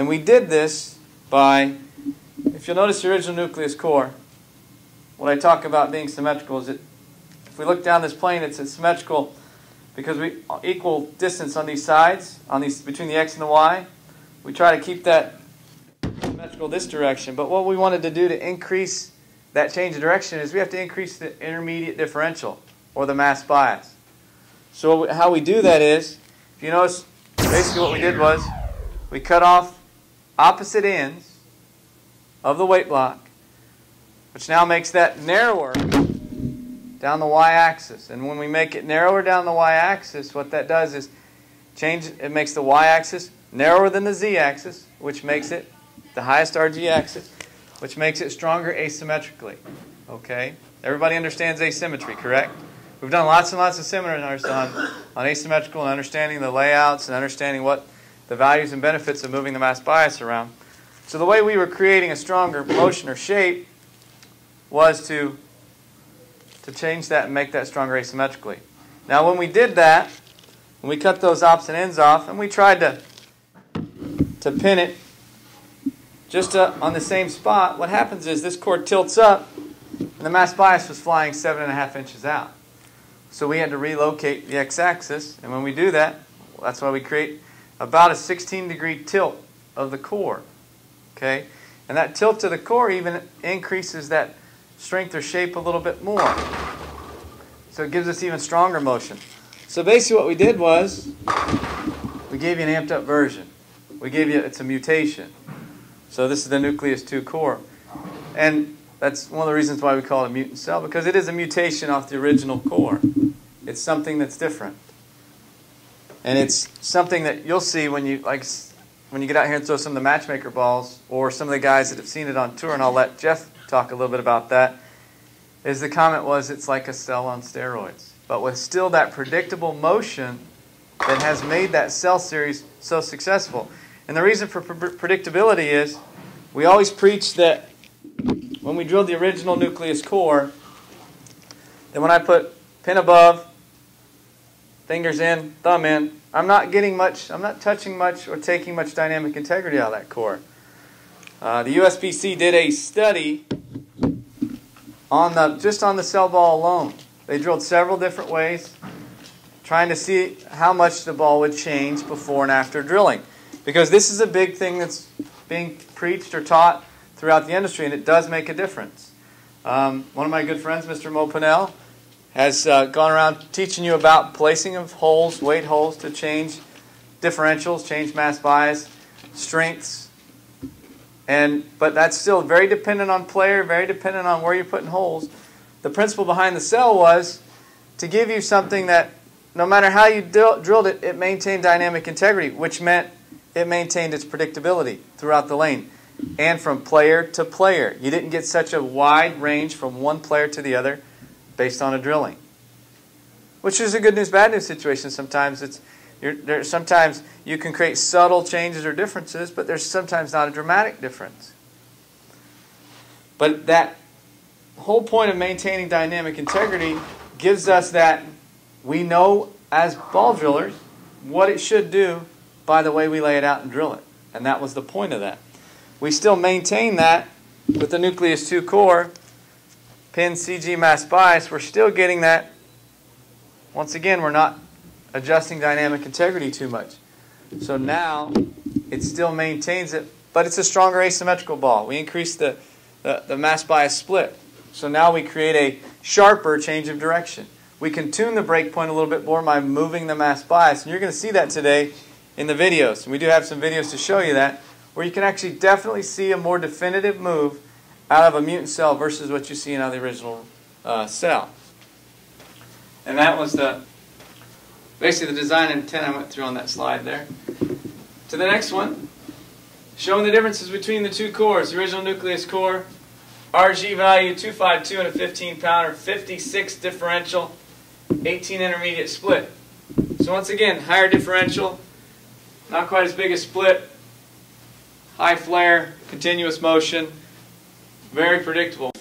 And we did this by, if you'll notice the original nucleus core, what I talk about being symmetrical is that if we look down this plane, it's symmetrical because we equal distance on these sides, between the x and the y. We try to keep that symmetrical this direction. But what we wanted to do to increase that change of direction is we have to increase the intermediate differential, or the mass bias. So how we do that is, if you notice, basically what we did was we cut off opposite ends of the weight block, which now makes that narrower down the y-axis. And when we make it narrower down the y-axis, what that does is it makes the y-axis narrower than the z-axis, which makes it the highest RG axis, which makes it stronger asymmetrically. Okay? Everybody understands asymmetry, correct? We've done lots and lots of seminars on asymmetrical and understanding the layouts and understanding what the values and benefits of moving the mass bias around. So the way we were creating a stronger motion or shape was to change that and make that stronger asymmetrically. Now when we did that, when we cut those opposite ends off and we tried to pin it just on the same spot, what happens is this core tilts up and the mass bias was flying 7.5 inches out. So we had to relocate the x-axis, and when we do that, that's why we create about a 16-degree tilt of the core. Okay? And that tilt to the core even increases that strength or shape a little bit more. So it gives us even stronger motion. So basically what we did was we gave you an amped up version. We gave you, it's a mutation. So this is the nucleus 2 core. And that's one of the reasons why we call it a mutant cell, because it is a mutation off the original core. It's something that's different. And it's something that you'll see when you get out here and throw some of the matchmaker balls, or some of the guys that have seen it on tour, and I'll let Jeff talk a little bit about that, is the comment was it's like a cell on steroids. But with still that predictable motion that has made that cell series so successful. And the reason for predictability is we always preach that when we drilled the original nucleus core, then when I put pin above, fingers in, thumb in, I'm not getting much, I'm not touching much or taking much dynamic integrity out of that core. The USPC did a study on just on the cell ball alone. They drilled several different ways, trying to see how much the ball would change before and after drilling. Because this is a big thing that's being preached or taught throughout the industry, and it does make a difference. One of my good friends, Mr. Mo Pinnell, has gone around teaching you about placing of holes, weight holes, to change differentials, change mass bias, strengths. But that's still very dependent on player, very dependent on where you're putting holes. The principle behind the cell was to give you something that no matter how you drilled it, it maintained dynamic integrity, which meant it maintained its predictability throughout the lane and from player to player. You didn't get such a wide range from one player to the other based on a drilling, which is a good news, bad news situation. Sometimes sometimes you can create subtle changes or differences, but there's sometimes not a dramatic difference. But that whole point of maintaining dynamic integrity gives us that we know as ball drillers what it should do by the way we lay it out and drill it. And that was the point of that. We still maintain that with the nucleus 2 core, pin CG mass bias. We're still getting that. Once again, we're not adjusting dynamic integrity too much. So now it still maintains it, but it's a stronger asymmetrical ball. We increase the mass bias split. So now we create a sharper change of direction. We can tune the break point a little bit more by moving the mass bias. And you're going to see that today in the videos. And we do have some videos to show you that, where you can actually definitely see a more definitive move out of a mutant cell versus what you see out of the original cell. And that was basically the design intent I went through on that slide there. To the next one, showing the differences between the two cores. The original nucleus core, RG value 252 and a 15-pounder, 56 differential, 18 intermediate split. So once again, higher differential, not quite as big a split, high flare, continuous motion, very predictable.